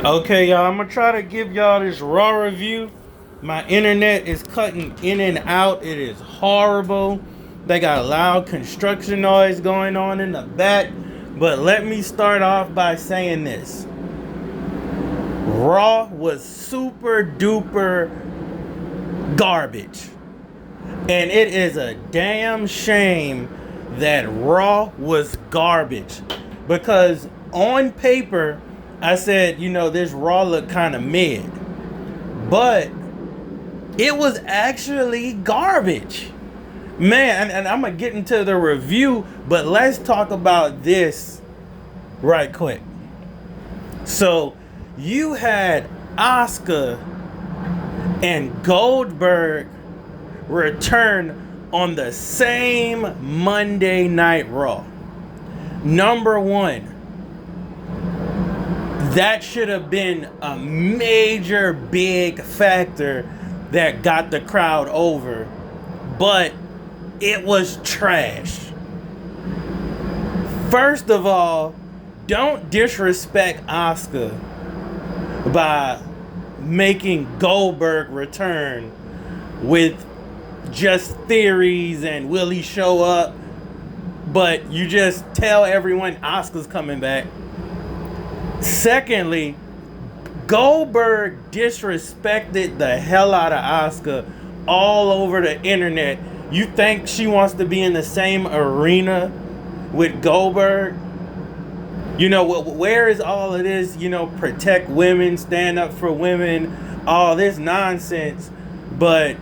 Okay, y'all, I'm gonna try to give y'all this raw review. My internet is cutting in and out. It is horrible. They got loud construction noise going on in the back. But let me start off by saying this. Raw was super duper garbage. And it is a damn shame that Raw was garbage. Because on paper, I said, this Raw looked kind of mid. But it was actually garbage. Man, and I'm going to get into the review, but let's talk about this right quick. So, you had Asuka and Goldberg return on the same Monday Night Raw. Number one, that should have been a major big factor that got the crowd over, but it was trash. First of all, don't disrespect Asuka by making Goldberg return with just theories and will he show up, but you just tell everyone Asuka's coming back. Secondly, Goldberg disrespected the hell out of Asuka all over the internet. You think she wants to be in the same arena with Goldberg? Where is all of this, protect women, stand up for women, all this nonsense, but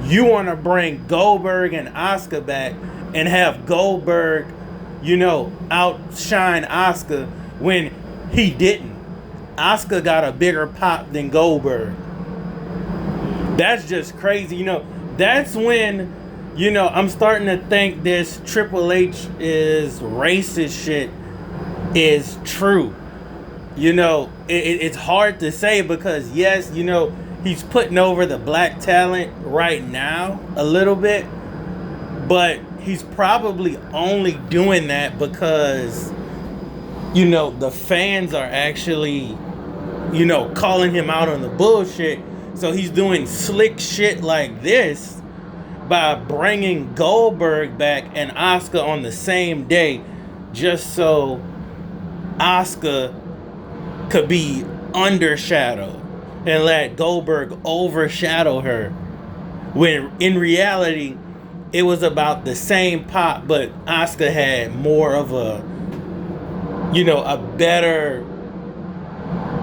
you want to bring Goldberg and Asuka back and have Goldberg, outshine Asuka when he didn't. Asuka got a bigger pop than Goldberg. That's just crazy. That's when, I'm starting to think this Triple H is racist shit is true. It's hard to say because, yes, he's putting over the black talent right now a little bit, but he's probably only doing that because, the fans are actually, calling him out on the bullshit. So he's doing slick shit like this by bringing Goldberg back and Asuka on the same day just so Asuka could be undershadowed and let Goldberg overshadow her, when in reality it was about the same pop, but Asuka had more of a better,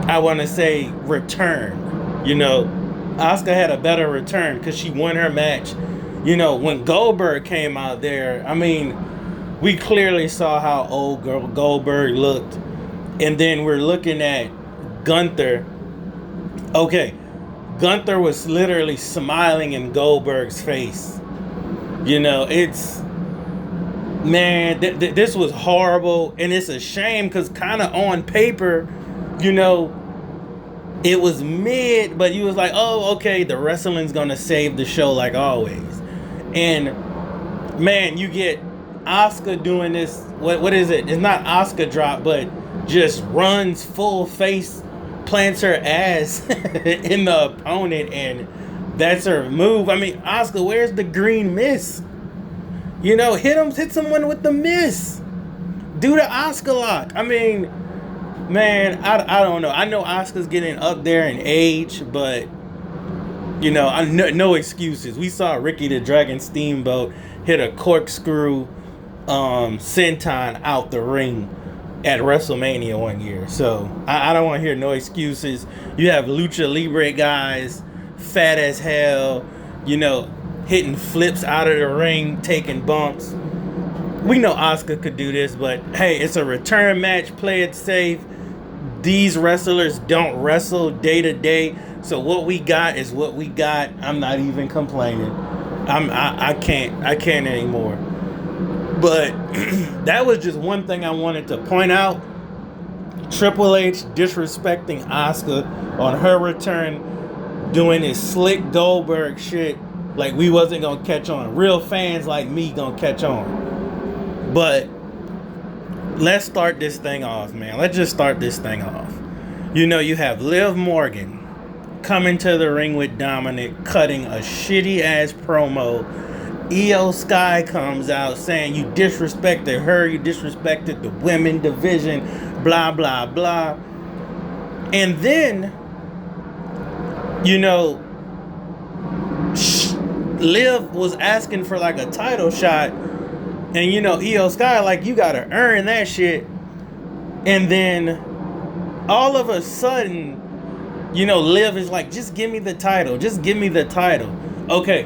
I want to say, return. Asuka had a better return because she won her match. When Goldberg came out there, we clearly saw how old Goldberg looked. And then we're looking at Gunther. Okay, Gunther was literally smiling in Goldberg's face. It's... Man, this was horrible. And it's a shame because kind of on paper, it was mid. But you was like, oh, okay, the wrestling's going to save the show like always. And, man, you get Asuka doing this. What is it? It's not Asuka drop, but just runs full face, plants her ass in the opponent, and that's her move. Asuka, where's the green miss? Hit someone with the miss. Do the Asuka lock. Man, I don't know. I know Asuka's getting up there in age, but no excuses. We saw Ricky the Dragon Steamboat hit a corkscrew senton out the ring at WrestleMania one year. So I don't want to hear no excuses. You have Lucha Libre guys, fat as hell, hitting flips out of the ring, taking bumps. We know Asuka could do this, but hey, it's a return match. Play it safe. These wrestlers don't wrestle day to day, so what we got is what we got. I'm not even complaining. I can't anymore. But that was just one thing I wanted to point out. Triple H disrespecting Asuka on her return, doing his slick Goldberg shit like we wasn't gonna catch on. Real fans like me gonna catch on. But let's start this thing off, man. Let's just start this thing off. You know, you have Liv Morgan coming to the ring with Dominic, cutting a shitty ass promo. Io Sky comes out saying you disrespected her, you disrespected the women division, blah, blah, blah. And then, you know, Liv was asking for like a title shot. And, you know, Io Sky, like, you gotta earn that shit. And then, all of a sudden, you know, Liv is like, just give me the title. Just give me the title. Okay.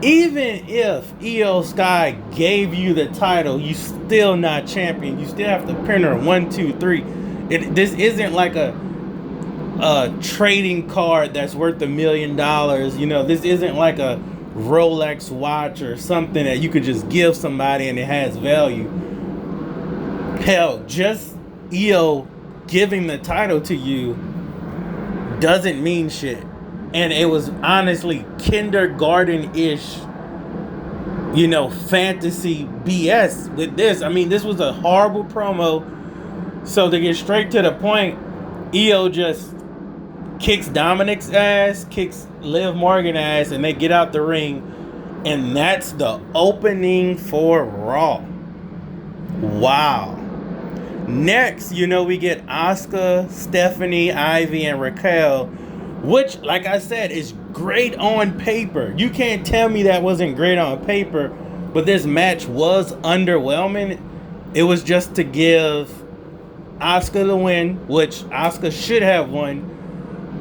Even if Io Sky gave you the title, you still not champion. You still have to pin her 1, 2, 3. This isn't like a trading card that's worth $1 million. You know, this isn't like a Rolex watch or something that you could just give somebody and it has value. Hell, just Io giving the title to you doesn't mean shit. And it was honestly kindergarten-ish, you know, fantasy BS with this. I mean, this was a horrible promo. So to get straight to the point, Io just kicks Dominic's ass, kicks Liv Morgan's ass, and they get out the ring. And that's the opening for Raw. Wow. Next, you know, we get Asuka, Stephanie, Ivy, and Raquel, which, like I said, is great on paper. You can't tell me that wasn't great on paper, but this match was underwhelming. It was just to give Asuka the win, which Asuka should have won.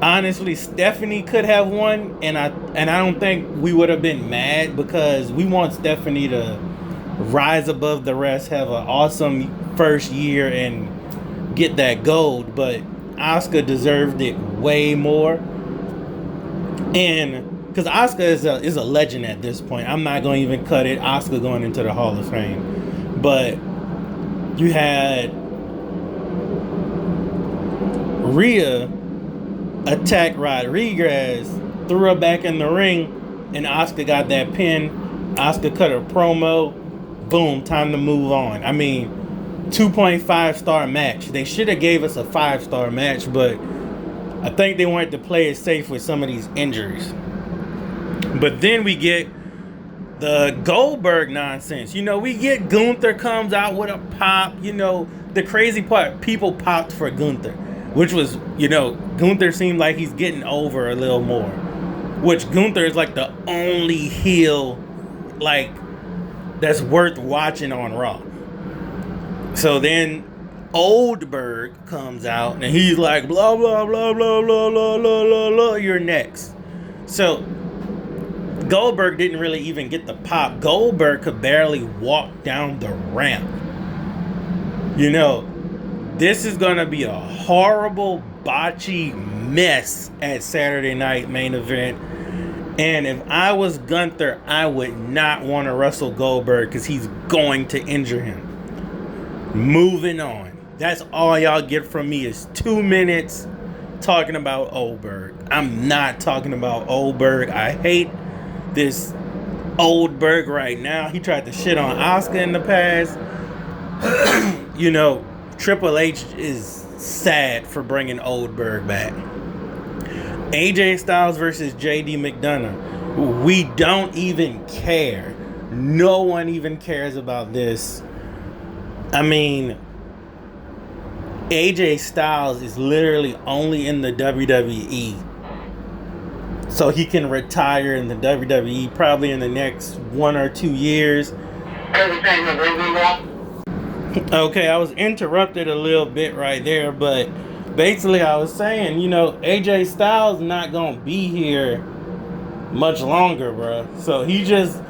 Honestly, Stephanie could have won, and I don't think we would have been mad because we want Stephanie to rise above the rest, have an awesome first year, and get that gold. But Asuka deserved it way more, and because Asuka is a legend at this point, I'm not going to even cut it. Asuka going into the Hall of Fame, but you had Rhea attack Rodriguez, threw her back in the ring, and Asuka got that pin. Asuka cut her promo. Boom, time to move on. I mean, 2.5 star match. They should have gave us a 5-star match, but I think they wanted to play it safe with some of these injuries. But then we get the Goldberg nonsense. You know, we get Gunther comes out with a pop. You know, the crazy part, people popped for Gunther, which was, you know, Gunther seemed like he's getting over a little more. Which Gunther is like the only heel, like, that's worth watching on Raw. So then Goldberg comes out and he's like, blah, blah, blah, blah, blah, blah, blah, blah, blah, you're next. So Goldberg didn't really even get the pop. Goldberg could barely walk down the ramp. You know, this is going to be a horrible, botchy mess at Saturday Night Main Event. And if I was Gunther, I would not want to wrestle Goldberg because he's going to injure him. Moving on. That's all y'all get from me is 2 minutes talking about Goldberg. I'm not talking about Goldberg. I hate this Goldberg right now. He tried to shit on Asuka in the past. You know, Triple H is sad for bringing Goldberg back. AJ Styles versus JD McDonough. We don't even care. No one even cares about this. I mean, AJ Styles is literally only in the WWE. So he can retire in the WWE probably in the next 1 or 2 years. Okay, I was interrupted a little bit right there, but basically I was saying, you know, AJ Styles not gonna be here much longer, bro. So he just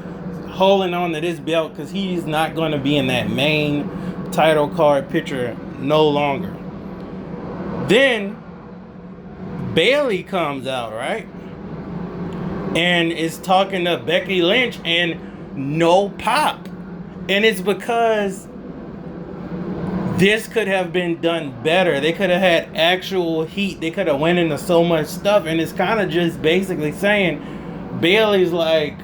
holding on to this belt because he's not gonna be in that main title card picture no longer. Then Bayley comes out, right? And is talking to Becky Lynch and no pop. And it's because this could have been done better. They could have had actual heat. They could have went into so much stuff. And it's kind of just basically saying Bayley's like,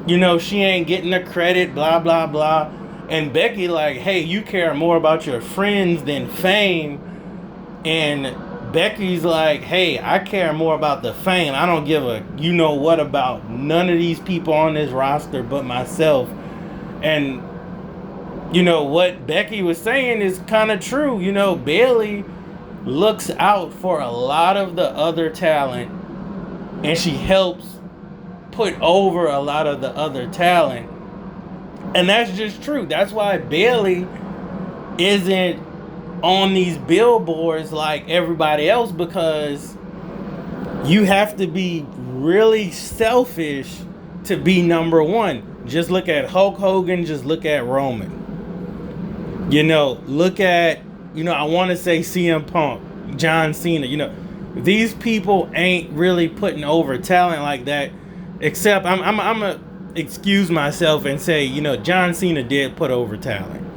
you know, she ain't getting the credit, blah, blah, blah. And Becky like, hey, you care more about your friends than fame. And Becky's like, hey, I care more about the fame. I don't give a you know what about none of these people on this roster but myself. And you know what Becky was saying is kind of true. You know, Bayley looks out for a lot of the other talent, and she helps put over a lot of the other talent. And that's just true. That's why Bayley isn't on these billboards like everybody else, because you have to be really selfish to be number one. Just look at Hulk Hogan, just look at Roman. You know, look at, you know, I want to say CM Punk, John Cena. You know, these people ain't really putting over talent like that, except I'm gonna excuse myself and say, you know, John Cena did put over talent.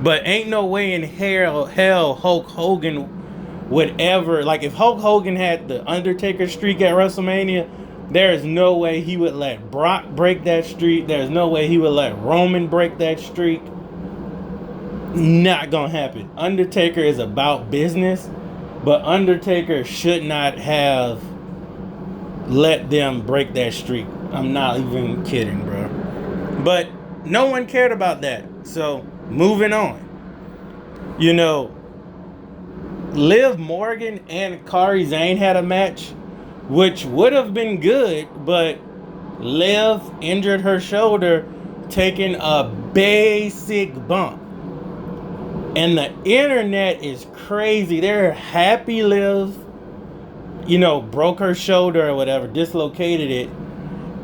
But ain't no way in hell Hulk Hogan would ever, like, if Hulk Hogan had the Undertaker streak at WrestleMania, there is no way he would let Brock break that streak. There's no way he would let Roman break that streak. Not gonna happen. Undertaker is about business, but Undertaker should not have let them break that streak. I'm not even kidding, bro. But no one cared about that. So, moving on. You know, Liv Morgan and Kari Zayn had a match, which would have been good, but Liv injured her shoulder taking a basic bump. And the internet is crazy. They're happy Liv, you know, broke her shoulder or whatever, dislocated it.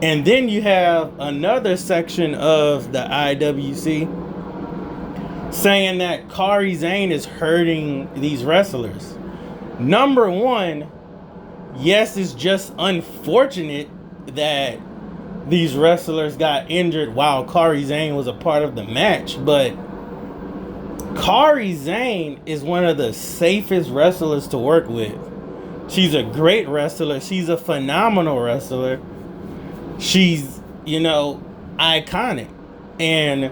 And then you have another section of the IWC saying that Kari Zayn is hurting these wrestlers. Number one, yes, it's just unfortunate that these wrestlers got injured while Kari Zayn was a part of the match, but Kari Zayn is one of the safest wrestlers to work with. She's a great wrestler. She's a phenomenal wrestler. She's, you know, iconic. And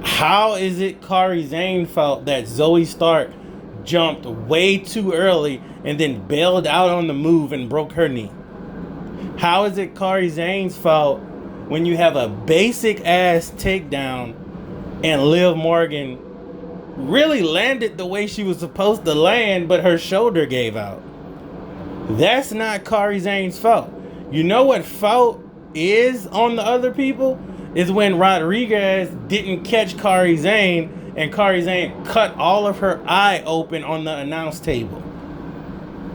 how is it Kari Zayn felt that Zoe Stark jumped way too early and then bailed out on the move and broke her knee? How is it Kari Zayn's fault when you have a basic ass takedown and Liv Morgan really landed the way she was supposed to land, but her shoulder gave out? That's not Kari Zayn's fault. You know what fault is on the other people? Is when Rodriguez didn't catch Kari Zayn and Kari Zayn cut all of her eye open on the announce table.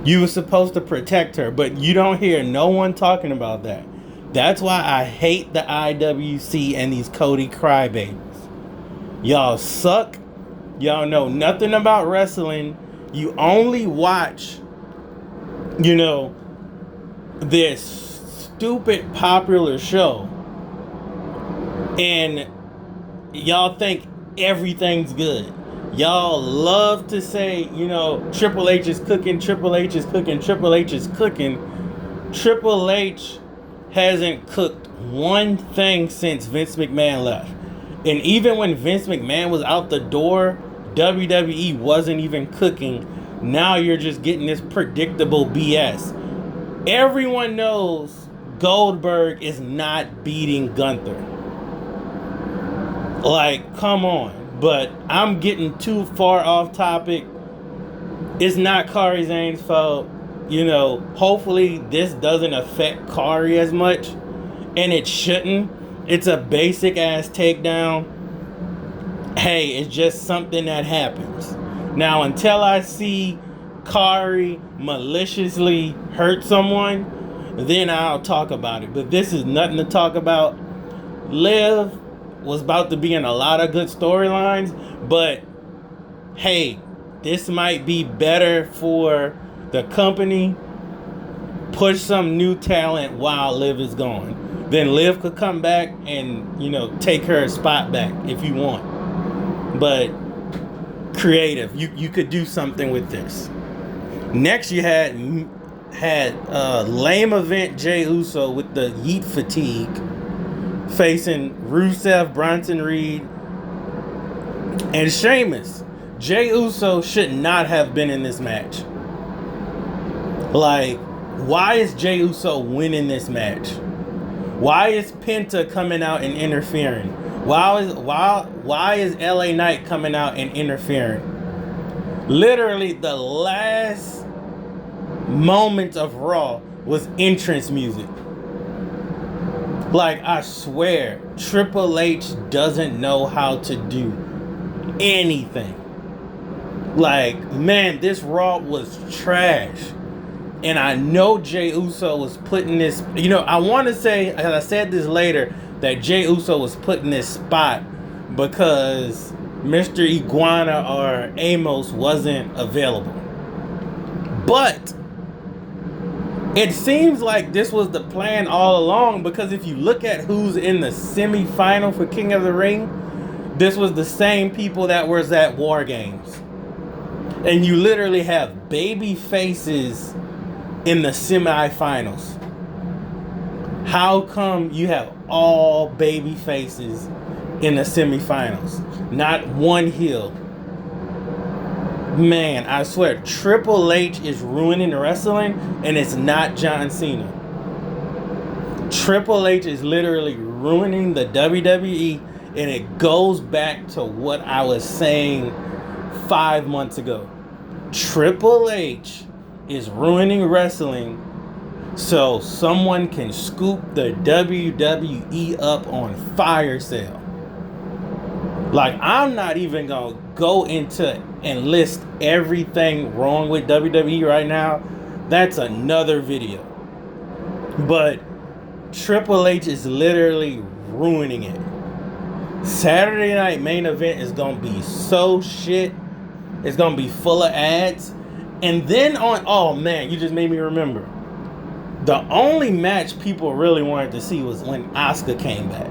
You were supposed to protect her, but you don't hear no one talking about that. That's why I hate the IWC and these Cody crybabies. Y'all suck. Y'all know nothing about wrestling. You only watch, you know, this stupid popular show, and y'all think everything's good. Y'all love to say, you know, Triple H is cooking, Triple H is cooking, Triple H is cooking. Triple H hasn't cooked one thing since Vince McMahon left. And even when Vince McMahon was out the door, WWE wasn't even cooking. Now you're just getting this predictable BS. Everyone knows Goldberg is not beating Gunther. Like, come on. But I'm getting too far off topic. It's not Kari Zayn's fault. You know, hopefully this doesn't affect Kari as much. And it shouldn't. It's a basic ass takedown. Hey, it's just something that happens. Now, until I see Kari maliciously hurt someone, then I'll talk about it. But this is nothing to talk about. Liv was about to be in a lot of good storylines, but hey, this might be better for the company. Push some new talent while Liv is gone. Then Liv could come back and, you know, take her spot back if you want. But creative, you could do something with this. Next, you had lame event Jey Uso with the Yeet fatigue facing Rusev, Bronson Reed, and Sheamus. Jey Uso should not have been in this match. Like, why is Jey Uso winning this match? Why is Penta coming out and interfering? Why is LA Knight coming out and interfering? Literally, the last moments of Raw was entrance music. Like, I swear, Triple H doesn't know how to do anything. Like, man, this Raw was trash. And I know Jey Uso was putting this, I want to say, and I said this later, that Jey Uso was putting this spot because Mr. Iguana or Amos wasn't available. But it seems like this was the plan all along, because if you look at who's in the semi-final for King of the Ring, this was the same people that was at War Games. And you literally have baby faces in the semi-finals. How come you have all baby faces in the semi-finals? Not one heel. Man, I swear, Triple H is ruining wrestling, and it's not John Cena. Triple H is literally ruining the WWE, and it goes back to what I was saying 5 months ago. Triple H is ruining wrestling so someone can scoop the WWE up on fire sale. Like, I'm not even gonna go into and list everything wrong with WWE right now. That's another video. But Triple H is literally ruining it. Saturday night main event is gonna be so shit. It's gonna be full of ads. And then oh man, you just made me remember. The only match people really wanted to see was when Asuka came back.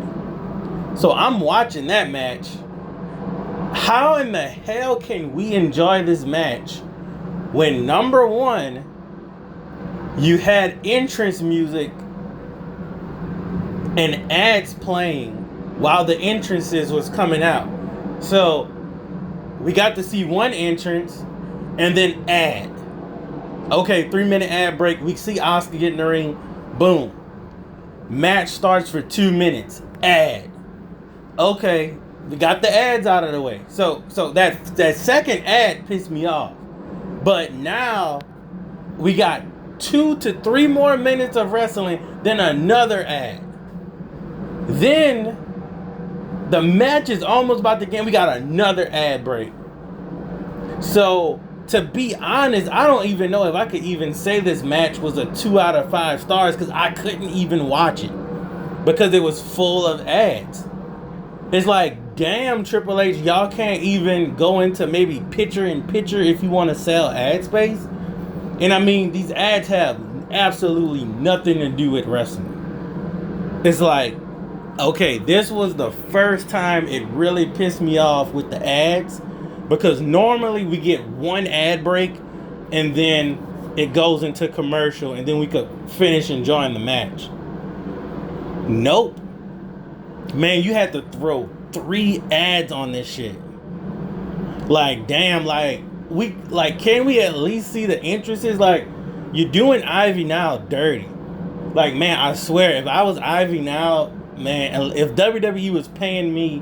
So I'm watching that match. How in the hell can we enjoy this match when, number one, you had entrance music and ads playing while the entrances was coming out? So we got to see one entrance and then ad. Okay, 3-minute ad break. We see Asuka get in the ring. Boom. Match starts for 2 minutes. Ad. Okay, we got the ads out of the way. So that second ad pissed me off. But now we got 2 to 3 more minutes of wrestling, then another ad. Then the match is almost about to end. We got another ad break. So, to be honest, I don't even know if I could even say this match was a 2 out of 5 stars, because I couldn't even watch it because it was full of ads. It's like, damn, Triple H, y'all can't even go into maybe picture-in-picture if you want to sell ad space. And I mean, these ads have absolutely nothing to do with wrestling. It's like, okay, this was the first time it really pissed me off with the ads. Because normally we get one ad break and then it goes into commercial and then we could finish enjoying the match. Nope. Man, you had to throw 3 ads on this shit. Like, damn, can we at least see the entrances? Like, you're doing Ivy Now dirty. Like, man, I swear, if I was Ivy Now, man, if WWE was paying me,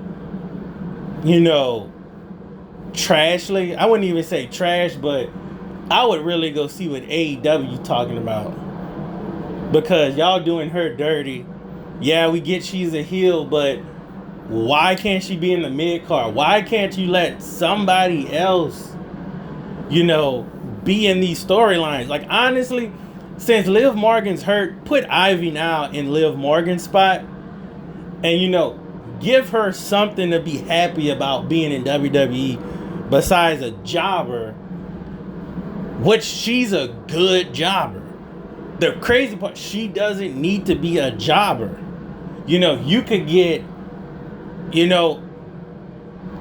trashly, I wouldn't even say trash, but I would really go see what AEW talking about, because y'all doing her dirty. Yeah, we get she's a heel, but why can't she be in the mid card? Why can't you let somebody else, be in these storylines? Like, honestly, since Liv Morgan's hurt, put Ivy Now in Liv Morgan's spot, and give her something to be happy about being in WWE. Besides a jobber, which she's a good jobber. The crazy part, she doesn't need to be a jobber. You could get,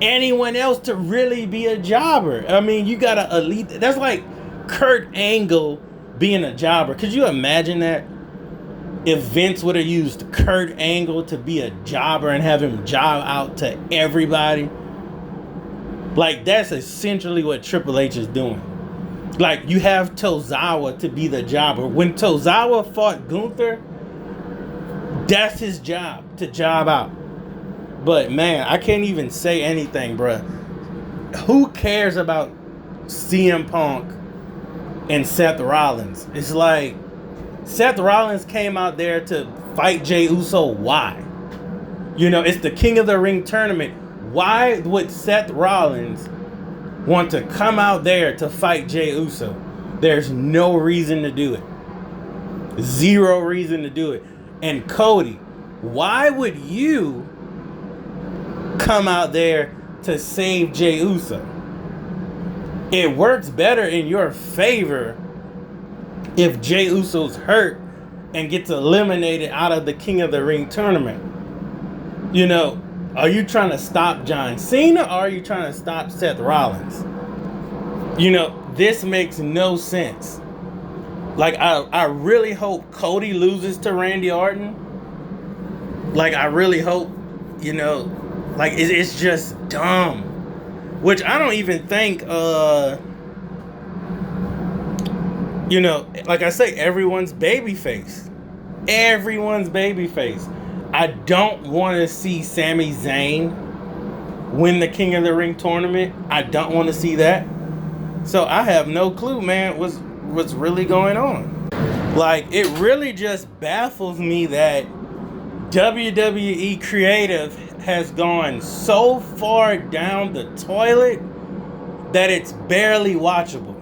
anyone else to really be a jobber. I mean, you got a elite. That's like Kurt Angle being a jobber. Could you imagine that? If Vince would have used Kurt Angle to be a jobber and have him job out to everybody. Like, that's essentially what Triple H is doing. Like, you have Tozawa to be the jobber. When Tozawa fought Gunther, that's his job, to job out. But, man, I can't even say anything, bruh. Who cares about CM Punk and Seth Rollins? It's like, Seth Rollins came out there to fight Jey Uso. Why? You know, it's the King of the Ring tournament. Why would Seth Rollins want to come out there to fight Jey Uso? There's no reason to do it. Zero reason to do it. And Cody, why would you come out there to save Jey Uso? It works better in your favor if Jey Uso's hurt and gets eliminated out of the King of the Ring tournament. You know, are you trying to stop John Cena, or are you trying to stop Seth Rollins? You know, this makes no sense. Like, I really hope Cody loses to Randy Orton. Like, I really hope, you know, like, it's just dumb. Which I don't even think, you know, like I say, everyone's babyface. Everyone's babyface. I don't want to see Sami Zayn win the King of the Ring tournament. I don't want to see that. So I have no clue, man, what's really going on. Like, it really just baffles me that WWE Creative has gone so far down the toilet that it's barely watchable.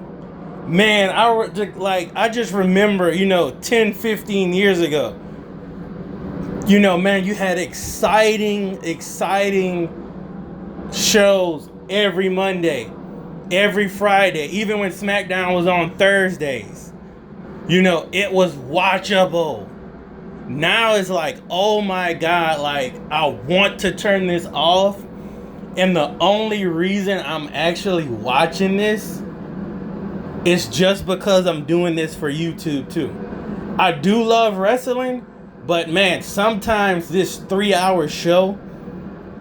Man, I just remember, you know, 10, 15 years ago, you know, man, you had exciting shows every Monday, every Friday, even when SmackDown was on Thursdays. You know, it was watchable. Now it's like, oh my God, like, I want to turn this off. And the only reason I'm actually watching this is just because I'm doing this for YouTube too. I do love wrestling, but man, sometimes this 3-hour show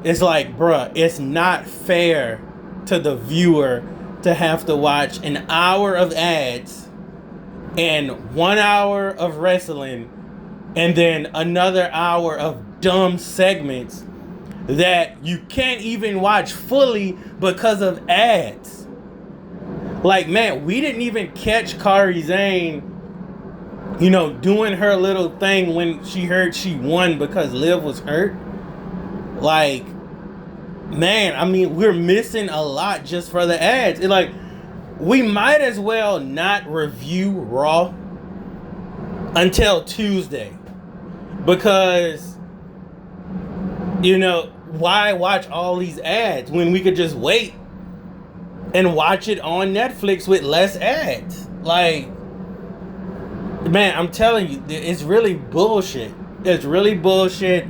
is like, bruh, it's not fair to the viewer to have to watch an hour of ads and 1 hour of wrestling and then another hour of dumb segments that you can't even watch fully because of ads. Like, man, we didn't even catch Kari Zayn, you know, doing her little thing when she heard she won because Liv was hurt. Like, man, I mean, we're missing a lot just for the ads. It's like, we might as well not review Raw until Tuesday. Because, you know, why watch all these ads when we could just wait and watch it on Netflix with less ads? Like, man, I'm telling you, it's really bullshit. It's really bullshit.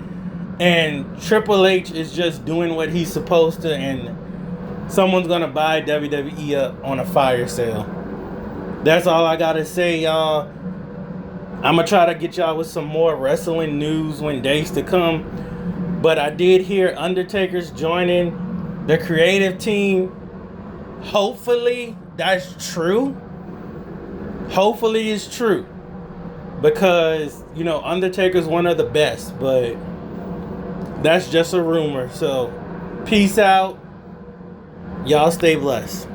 And Triple H is just doing what he's supposed to, and someone's gonna buy WWE up on a fire sale. That's all I gotta say, y'all. I'm gonna try to get y'all with some more wrestling news when days to come. But I did hear Undertaker's joining the creative team. Hopefully that's true. Hopefully it's true. Because, you know, Undertaker's one of the best, but that's just a rumor. So, peace out. Y'all stay blessed.